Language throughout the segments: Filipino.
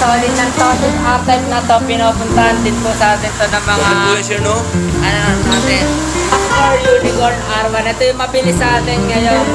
solid ng solid R-Type na to, pinupuntahan din po sa atin to ng mga no? ano natin, Actor Unicorn R1. Ito yung mabilis sa atin ngayon,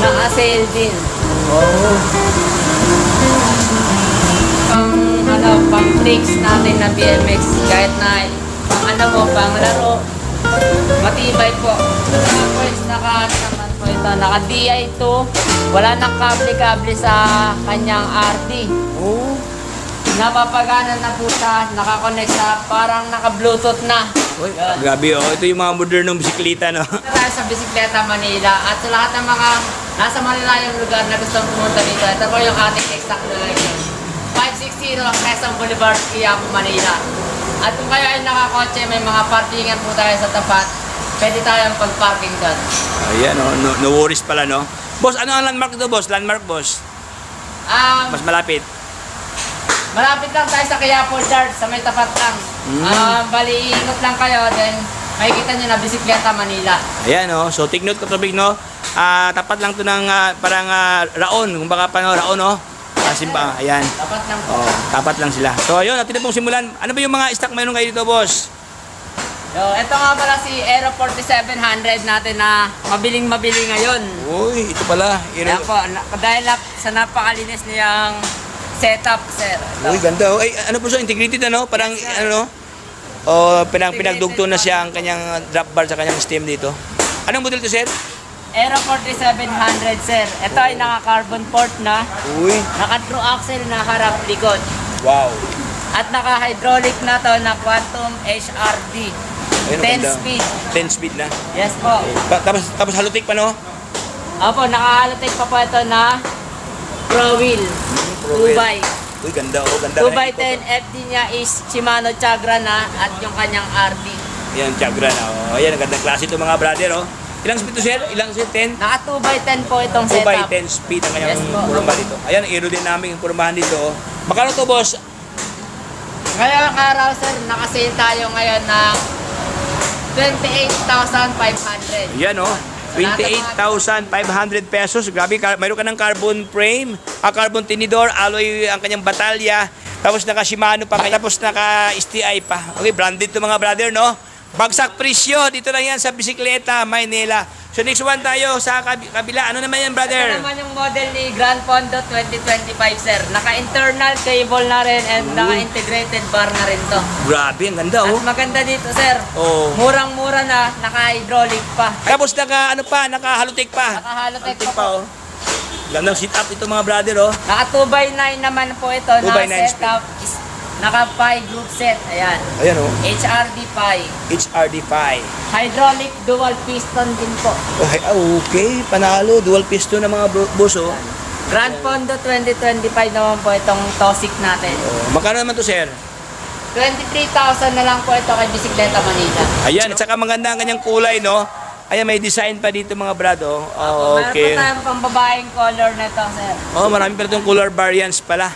naka-sale din. Oh. Pang tricks natin na BMX, kahit na pang laro, matibay po. Tapos naman po ito, naka DI2, wala nang kable-kable sa kanyang RD. Oh. Napapagana na po siya, nakakonect sa parang naka-bluetooth na. Uy, grabe oh. Ito yung mga modernong bisikleta, no? Tayo sa Bisikleta Manila at sa lahat ng mga nasa malalayong lugar na gustong pumunta dito, ito po yung ating exact location. 560 Quezon Boulevard, Quiapo, Manila. At kung kayo ay nakakotse, may mga parkingan po tayo sa tapat, pwede tayong pag-parking doon. Ayan, oh. No worries pala, no? Boss, ano ang landmark ito, boss? Landmark, boss? Mas malapit. Malapit lang tayo sa Quiapo Church, sa may tapat lang. Bali, ingot lang kayo, then makikita nyo na Bisikleta Manila. Ayan, oh. So, take note, katubig, no? Tapat lang to ng parang Raon. Kung baka pa, no? Raon, no? Simba, ayan. Tapat lang po. Oh, tapat lang sila. So, ayun, natin na pong simulan. Ano ba yung mga stock mayroon kayo dito, boss? So, ito nga pala si Aero 4700 natin na mabiling-mabili ngayon. Uy, ito pala. Ayan po, dahil sa napakalinis niyang setup, sir. Ito. Uy, ganda. Oh. Ay, ano po siya? Integrated, ano? Parang, Yes, ano? Oh, pinagdugto na siya ang kanyang drop bar sa kanyang stem dito. Anong model to, sir? Aero 4700, sir. Ito ay naka-carbon port na. Uy. Naka-true axle na harap likod. Wow. At naka-hydraulic na to na Quantum HRD. Ayun, 10 ganda. speed. 10 speed na. Yes po. Tapos halutik pa, no? Opo, naka-halotek pa po ito na Pro Wheel. Pro Wheel. 2x. Uy, ganda. Oh, ganda. 2x10 FD niya is Shimano Chagra na at yung kanyang RD. Yan, Chagra na. Oh, ayan, ang gandang klase ito, mga brother, oh. Ilang speed to, sir? Ilang speed? 10? Naka 2x10 po itong 2 by setup. 10 speed ang kanyang Yes po. kurumba dito. Ayan, aerodynamic ang kurumbahan dito. Oh. Magkano to, boss? Ngayong araw, sir, nakasale tayo ngayon ng 28,500. Yan, oh. 28,500 pesos. Grabe, mayroon ka ng carbon frame, carbon tinidor, alloy ang kanyang batalya, tapos naka Shimano pa, tapos naka STI pa. Okay, branded to, mga brother, no? Bagsak presyo, dito lang yan sa Bisikleta, Maynila. So next one tayo sa kabila. Ano naman yan, brother? Ito naman yung model ni Grand Fondo 2025, sir. Naka-internal cable na rin and naka-integrated bar na rin to. Grabe, ang ganda, At oh. maganda dito, sir. Oh. Murang-mura na, naka-hydraulic pa. Tapos naka-halutik pa. Naka-halotek Halutik pa po. oh. Gandang sit up ito, mga brother, oh. Naka 2x9 naman po ito 2x9 na setup. Naka Pi group set. Ayan. Ayan, oh. HRD Pi. HRD5. Hydraulic dual piston din po. Okay, panalo. Dual piston ng mga boss, oh. Grand Fondo 2025 naman po itong Tosic natin. Oh, magkano naman to, sir? 23,000 na lang po ito kay Bisikleta Manila. Ayan, at saka maganda ang kanyang kulay, no? Ayan, may design pa dito, mga brado. Oh, Meron okay. po tayong pang babaeng color na ito, sir. Oh, marami pa itong color variants pala.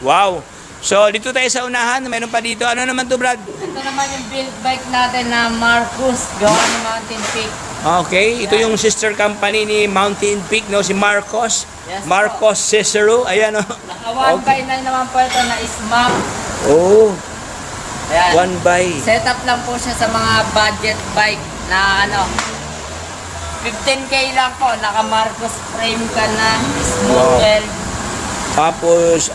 Wow. So, dito tayo sa unahan. Mayroon pa dito. Ano naman to, Brad? Ito naman yung build bike natin na Marcus gawa ni Mountain Peak. Okay, ito yung sister company ni Mountain Peak, no? Si Marcos. Yes, Marcos Cicero. Ayan, oh. Naka 1x9 naman po ito na SMAP. Oh, Ayan. 1 by. Setup lang po siya sa mga budget bike na ano, 15K lang po, naka Marcos frame ka na, smooth Wow. wheel, Tapos,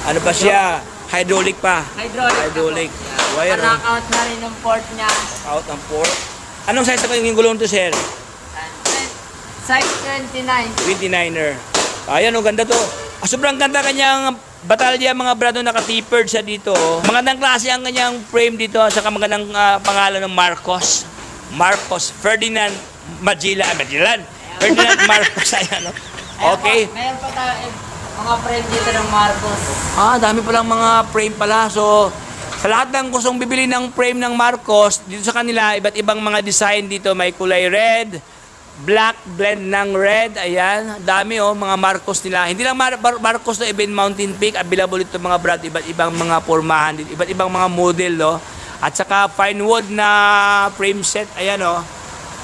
ano pa siya? Hydraulic pa. hydraulic. Wire, oh. Knock-out na rin yung port niya. Out ang port. Anong size na yung gulong to, sir? Size 29. 29er. Ayan, oh, ganda to. Sobrang ganda kanyang batalya, mga brado, naka-tapered siya dito. Oh. Magandang klase ang kanyang frame dito, at saka magandang pangalan ng Marcos. Marcos Ferdinand Magellan. Ferdinand Marcos, ayan, oh. Okay. Mayroon pa tayo mga frame dito ng Marcos. Dami palang mga frame pala. So, sa lahat ng gustong bibili ng frame ng Marcos, dito sa kanila, iba't ibang mga design dito. May kulay red, black blend ng red. Ayan, dami, oh, mga Marcos nila. Hindi lang Marcos na even Mountain Peak. Available ito, mga brad, iba't ibang mga pormahan dito, iba't ibang mga model, oh. At saka fine wood na frame set. Ayan, oh.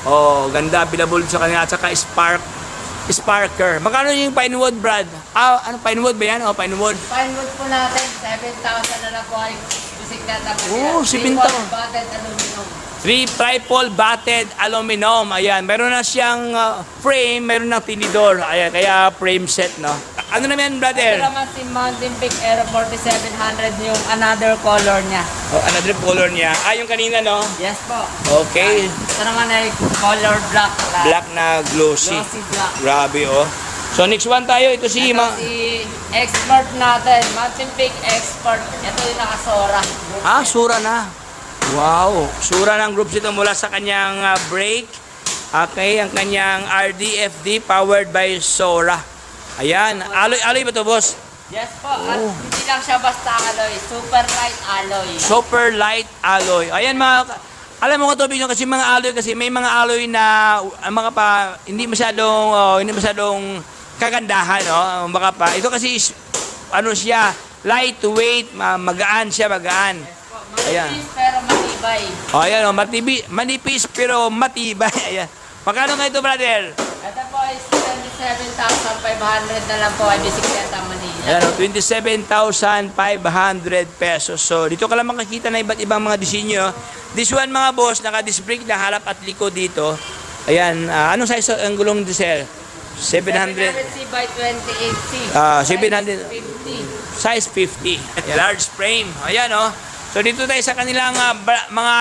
Oh, ganda, available sa kanila. At saka spark Sparker. Magkano yung Pinewood, Brad? Ano, Pinewood ba yan? O, Pinewood. Pinewood po natin, 7,000 na lang po ay bisikleta Manila. Oh, 7,000. Battered aluminum. 3 triple batted aluminum. Ayan, meron na siyang frame, meron ng tinidor. Ayan, kaya frame set, no? Ano naman, Ito brother? naman si Mountain Peak Aero 4700 yung another color niya. Oh, another color niya. Yung kanina, no? Yes po. Okay. Ito naman ay color black. Black na glossy. Glossy black. Grabe, oh. So, next one tayo. Ito si... Ito si Expert natin, Mountain Peak Expert. Ito yung nakasora. Sura na. Wow. Sura ng groups ito mula sa kanyang brake. Okay, ang kanyang RDFD powered by Sora. Ayan. Alloy ba to, boss? Yes po. At hindi lang siya basta alloy. Super light alloy. Super light alloy. Ayan mga... Alam mo ko to, kasi mga alloy kasi may mga alloy na mga pa hindi masyadong kagandahan, no? Baka pa. Ito kasi ano siya, lightweight, magaan siya, magaan. Ayan. Manipis pero matibay. Ayan, manipis pero matibay. Ayan. Magkano nga ito, brother? Ito po is 27,500 na lang po ay bisikleta Manila. Ayan, 27,500 pesos. So, dito ka lang makakita na iba't ibang mga disenyo. This one, mga boss, naka-disc brake na harap at likod dito. Ayan, anong size ang gulong diesel? 700. 700C by 28C. 700. 50. Size 50. Ayan, large frame. Ayan, oh. So, dito tayo sa kanilang mga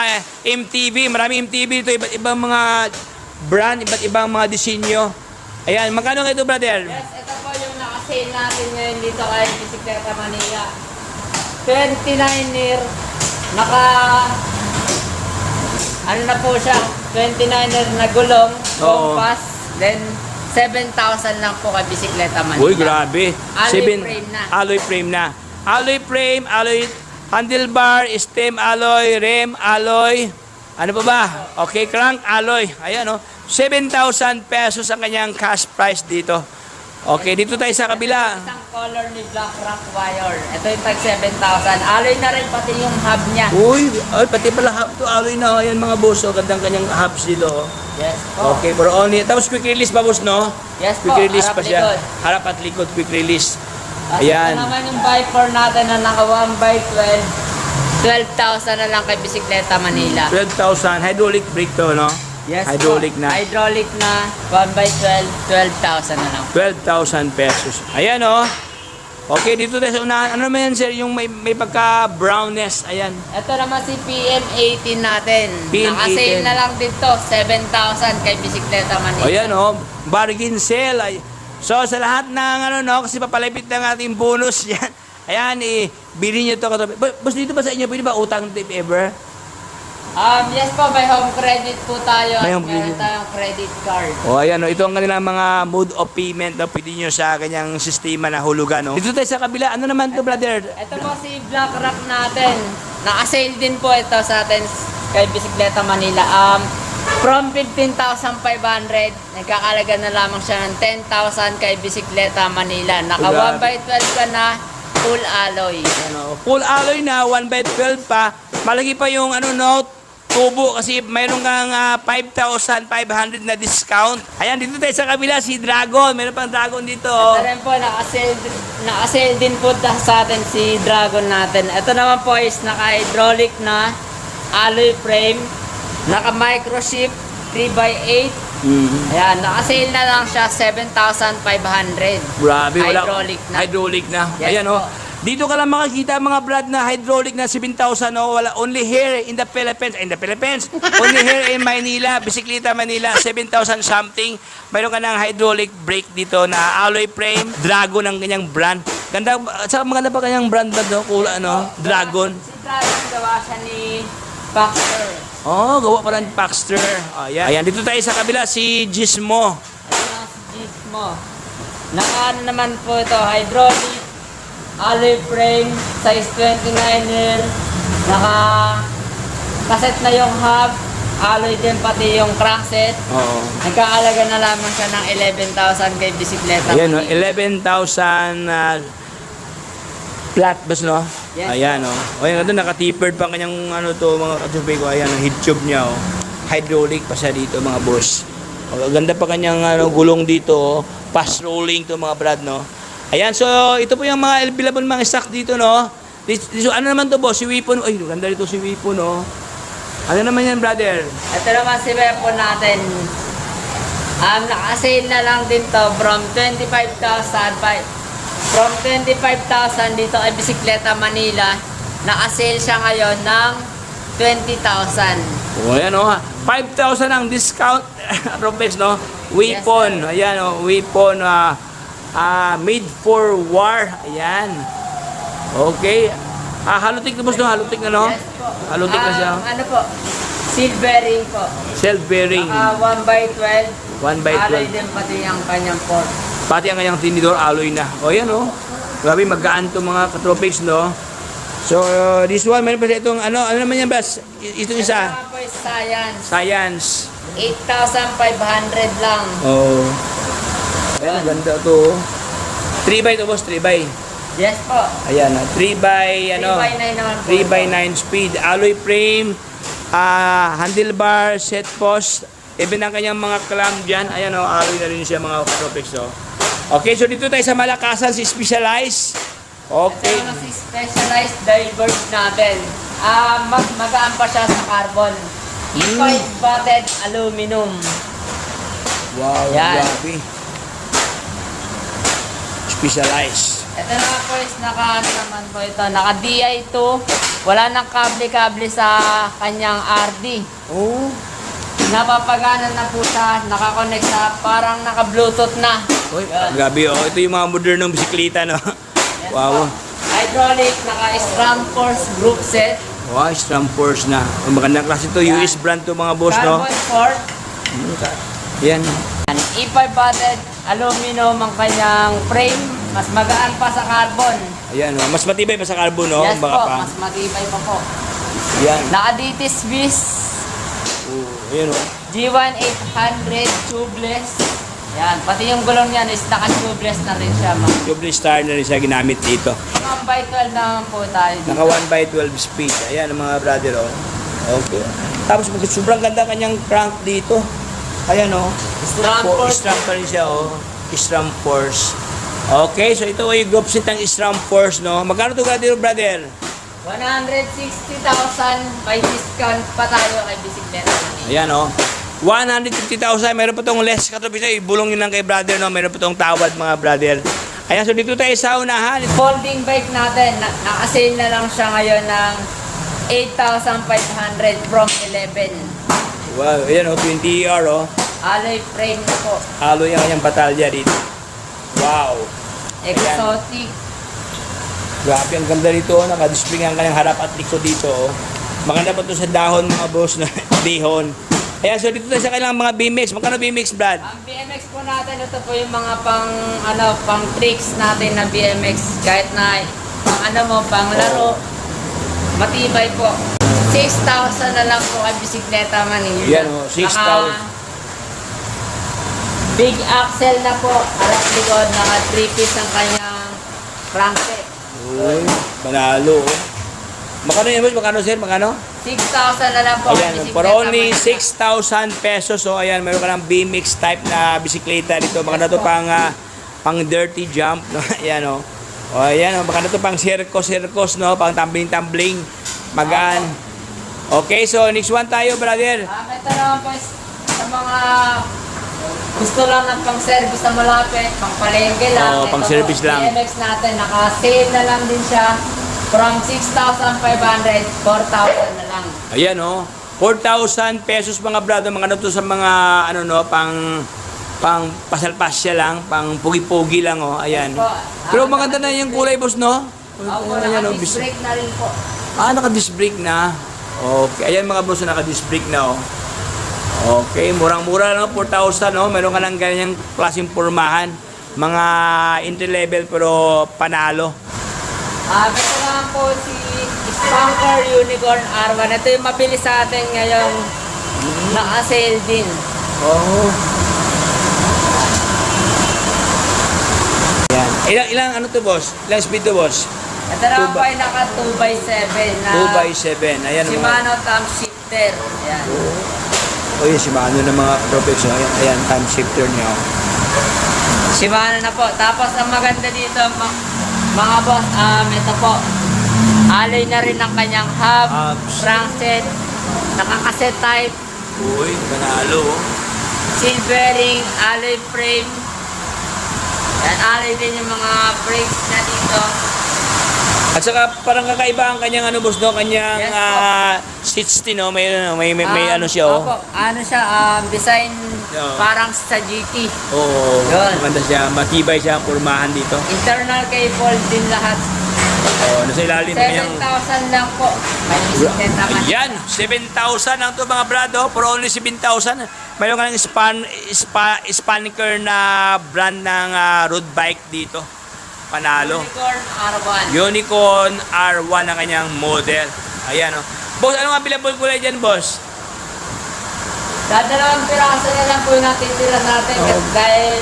MTV. Maraming MTV dito. Iba't ibang mga brand, iba't ibang mga disenyo. Ayan, magkano nga ito, brother? Yes, ito po yung naka-sale natin ngayon dito kay Bisikleta Manila. 29er, ano na po siya, 29er na gulong, Oo. compass, then 7,000 lang po kay Bisikleta Manila. Uy, grabe. Frame na. Alloy frame na. Alloy frame, alloy handlebar, stem alloy, rim alloy. Ano pa ba? Okay, crank alloy. Ayan, oh. 7,000 pesos ang kanyang cash price dito. Okay, dito tayo sa kabila. Isang color ni Black Rock Wire. Ito yung tag 7,000. Alloy na rin pati yung hub niya. Uy, pati pala hub to alloy na. Ayan mga boss, oh. Gandang kanyang hubs dito, oh. Yes po. Okay, for only. Tapos quick release pa, boss, no? Yes po, Quick release harap pa siya. likod. Harap at likod, quick release. At Ayan. ito naman yung Viper natin na naka 1x12. 12,000 na lang kay Bisikleta Manila. 12,000. Hydraulic brake to, no? Yes Hydraulic po. na. Hydraulic na 1x12, 12,000 na lang. 12,000 pesos. Ayan, oh. Okay, dito tayo sa unahan. Ano naman yan, sir? Yung may pagka-brownness. Ayan. Ito naman si PM18 natin. PM18. Naka-sale na lang dito, 7,000 kay Bisikleta Manila. Ayan, oh. Bargain sale. So, sa lahat ng no, kasi papalapit ng ating bonus yan. Ayan, bilhin nyo ito. Boss, dito ba sa inyo, pwede ba utang if ever? Yes po, may home credit po tayo May at home meron credit. tayong credit card. O, ayan, oh. Ito ang kanilang mga mode of payment na pwede nyo sa kanyang sistema na hulugan, no? Dito tayo sa kabila. Ano naman to, brother? Ito po si Black Rock natin. Naka-sale din po ito sa atin kay Bisikleta Manila. From 15,500, nagkakalaga na lamang siya ng 10,000 kay Bisikleta Manila. Naka Grabe. 1x12 ka na, full alloy. Ano, full alloy na, 1x12 pa. Malaki pa yung no, tubo kasi mayroon kang 5,500 na discount. Ayan, dito tayo sa kabila, si Dragon. Meron pang Dragon dito. Ito rin po, naka-sale din po sa atin si Dragon natin. Ito naman po is naka-hydraulic na alloy frame, naka-microchip 3x8. Ayan, naka-sale na lang siya 7,500. Grabe, wala. Hydraulic na. Hydraulic na. Yes Ayan, oh. po. Dito ka lang makakita mga brad na hydraulic na 7,000, oh. Wala, only here in the Philippines. Only here in Manila, Bisikleta Manila, 7,000 something. Mayroon ka ng hydraulic brake dito na alloy frame, Dragon ang kanyang brand. Ganda, sa maganda pa kanyang brand ba, no? Cool, Dragon. Si Dragon gawa siya ni Baxter. Oh, gawa pa ng Paxter. Ayan. Ayan, dito tayo sa kabila, si Gizmo. Ito na si Gizmo. Naka naman po ito, hydraulic, alloy frame, size 29er, naka-kaset na yung hub, alloy din pati yung crankset. Oo. Nagkaalaga na lamang siya ng 11,000 kay Bisikleta Ayan, no? Manila. 11,000 flat bus, no? Yes. Ayan, oh. Ayan, ito, naka-tapered pa kanyang, mga katubig ko. Ayan, ang head tube niya, oh. Hydraulic pa siya dito, mga boss. Ganda pa kanyang gulong dito. Oh. Fast rolling to mga brad, no? Ayan, so ito po yung mga available mga stock dito, no? Ano naman to, boss? Si Weapon. Ay, ganda dito si Weapon, no? Ano naman yan, brother? Ito naman si weapon natin. Naka-sale na lang din to from 25,000 from 25,000 dito kay Bisikleta Manila. Naka-sale siya ngayon ng 20,000. O, ayan, o. 5,000 ang discount. Ropex, no? Weapon. Ayan, o. Weapon. Made for war. Ayan. Okay. Halutik na, boss, no? Halutik na, no? Yes po. Halutik na siya. Ano po? Silvering po. Self-bearing. 1x12. 1x12. Alloy din pati ang kanyang port. Pati ang kanyang tinidor, alloy na. O, yan, o. Grabe, magaan to mga katropics, no? So, this one, meron pa siya itong, ano naman yan, Bas? Itong isa. Ito po is Science. Science. 8,500 lang. Oh. Ayan, ganda to. 3x to, boss, 3x. Yes po. Ayan, 3x, 3x9 naman po. 3x9 speed. Alloy frame, handlebar, set post. Even ang kanyang mga clamp dyan. Ayan, alloy na rin siya mga katropics, oh. Okay, so dito tayo sa Malakasan, si Specialized. Okay. Ito naman si Specialized Diverge natin. Magaan pa siya sa carbon. E5 batted aluminum. Wow, Yan. grabe. Specialized. Ito naman po is naka naman po ito. Naka DI2. Wala nang kable-kable sa kanyang RD. Oh. Napapagana na po siya. Nakakonect sa parang naka-bluetooth na. Uy, Yan. grabe, oh. Ito yung mga modernong bisikleta, no? Yes Wow. po. Hydraulic, naka-stram force group set. Wow, Stram Force na. Ang magandang klase to, Yan. US brand to mga boss, no? Carbon port. Yan. E5 batted aluminum ang kanyang frame. Mas magaan pa sa carbon. Ayan, oh. Mas matibay pa sa carbon, no? Yes Baka po, pa. mas matibay pa po. Yan. Naka-DTS Vis. Oh, ayan, oh. G1 800 tubeless. Yan, pati yung gulong niyan is naka-tubeless na rin siya. Double star na rin siya ginamit dito. 1x12 naman po tayo dito. Naka 1x12 speed. Ayan ang mga brother, oh. Okay. Tapos sobrang ganda kanyang crank dito. Ayan, oh. Stram force. Stram pa rin siya, oh. Stram Force. Okay, so ito ay group set ng Stram Force, no? Magkano ito brother? 160,000 may discount pa tayo kay Bisikleta. Ayan, oh. 150,000. Meron pa tong less katabi siya. Ibulong yun lang kay brother, no? Meron pa tong tawad, mga brother. Ayan, so dito tayo sa unahan. Folding bike natin, naka-sale na lang siya ngayon ng 8,500 from 11. Wow, ayan, oh. 20ER, oh. Alloy frame na po. Halo yung kanyang batalya dito. Wow. Exotic. Grabe, ang ganda dito. Oh. Naka-display ang kanyang harap at likod dito, oh. Maganda pa to sa dahon, mga boss, na dihon. Ayan, so dito tayo sa kailangan mga BMX. Magkano BMX, Brad? Ang BMX po natin, ito po yung mga pang tricks natin na BMX. Kahit na pang laro, matibay po. 6,000 na lang po kay Bisikleta Manila. Yan, oh, 6,000. Big axle na po, harap likod, naka 3-piece ang kanyang crankset. Uy, manalo, oh. Magkano yan, boss? Magkano, sir? Magkano? 6,000 na lang po kay Ayan, Bisikleta for only Manila. 6,000 pesos. So, ayan, meron ka ng BMX type na bisikleta dito. Maganda to pang dirty jump, no? Ayan, oh. O, ayan, oh. Maganda to pang circus, no? Pang tumbling-tumbling. Magaan. Okay, so next one tayo, brother. Ito naman po sa mga gusto lang ng pang-service na malapit, pang-palengke lang. Oo, Ito pang-service po, lang. BMX natin, naka-sale na lang din siya. From 6,500, 4,000 na lang. Ayan, oh. 4,000 pesos, mga brother. Mga to sa mga, ano, no, pang pasal-pasya lang, pang pugi-pugi lang, oh. Ayan. Yes po. Pero maganda na yung kulay, boss, no? Opo, Ayan, oh, naka-disc brake na rin po. naka-disc brake na. Okay, ayan mga boss, naka-disc brake na, oh. Okay, murang-mura lang, 4,000, no? Meron ka lang ganyang klaseng pormahan. Mga entry level pero panalo. Ito naman po si Spanker Unicorn R1. Ito yung mabili sa atin ngayong naka-sale din. Oh. Yan. Ilang ano to, boss? Ilang speed to, boss? Ito naman po ay naka 2x7 na 2x7. Ayan, mga. Shimano thumb shifter. Ayan. O yun, Shimano ng mga tropics. Ayan, ayan, time shifter niya. Shimano na po. Tapos ang maganda dito, mga boss, ito po. Alloy na rin ang kanyang hub, Hubs. crankset, nakakaset type, Uy, panalo. silvering, alloy frame. Yan, alloy din yung mga brakes na dito. At saka parang kakaiba ang kanyang ano boss no, kanyang Yes, po. 60 no, may ano siya oh. Opo, ano siya, design Oo. parang sa GT. Oo, Yun. maganda siya, matibay siya ang kurmahan dito. Internal cable din lahat. Oh, nasa ilalim kanyang 7,000 lang po. May isitin naman. Ayan, 7,000 ang to mga brado, for only 7,000. Mayroon ka ng Spaniker na brand ng road bike dito. Panalo. Unicorn R1. Unicorn R1 ang kanyang model. Ayan oh. Boss, ano nga available kulay dyan, boss? Dadalawang piraso na lang po yung natitira natin. Oo. Dahil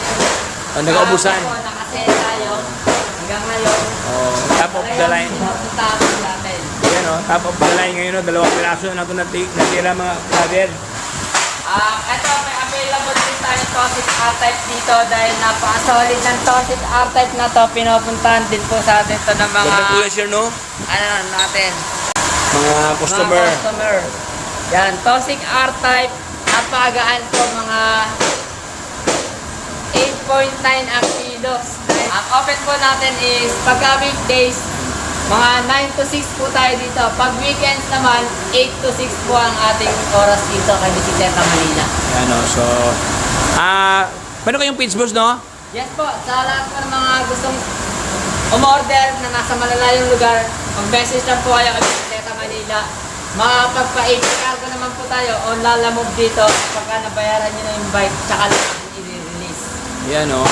Nag-aubusan. Nakasaya tayo. Hanggang ngayon. Oh, top of the line. Tapos natin. Ayan oh, top of the line ngayon oh, dalawang piraso na ito natira mga vlogger. Ito, may available din tayo Tosit R-Type dito dahil napaka-solid ng Tosit R-Type na to. Pinupuntahan din po sa atin to ng mga Ganda kulay sir no? ano natin. Mga customer. Mga customer. Yan, Tosit R-Type. Napakagaan po mga 8.9 ang kilos. Ang open po natin is pagka weekdays, mga 9 to 6 po tayo dito. Pag weekends naman, 8 to 6 po ang ating oras dito kay Bicicleta Manila. Ayan oh, so meron kayong page boss no? Yes po, sa lahat po ng mga gustong umorder na nasa malalayong lugar, mag-message lang po kayo kay Bicicleta Manila. Makapagpa-8 cargo naman po tayo o lalamove dito pagka nabayaran nyo na yung bike, tsaka lang natin i-release. Ayan oh.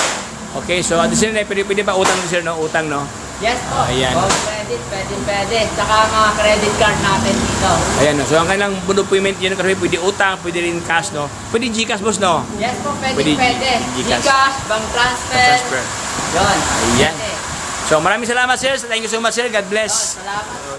Okay, so at the same time, pwede pa utang sir no? Utang no? Yes po. Ayan. Home credit, pwede. Tsaka mga credit card natin dito. Ayan no. So ang kailang payment yun kasi pwede utang, pwede rin cash no? Pwede GCash boss no? Yes po, pwede. Pwede GCash. GCash, bank transfer. Transfer. Yun. Ayan. Pwede. So maraming salamat sir. Thank you so much sir. God bless. Salamat.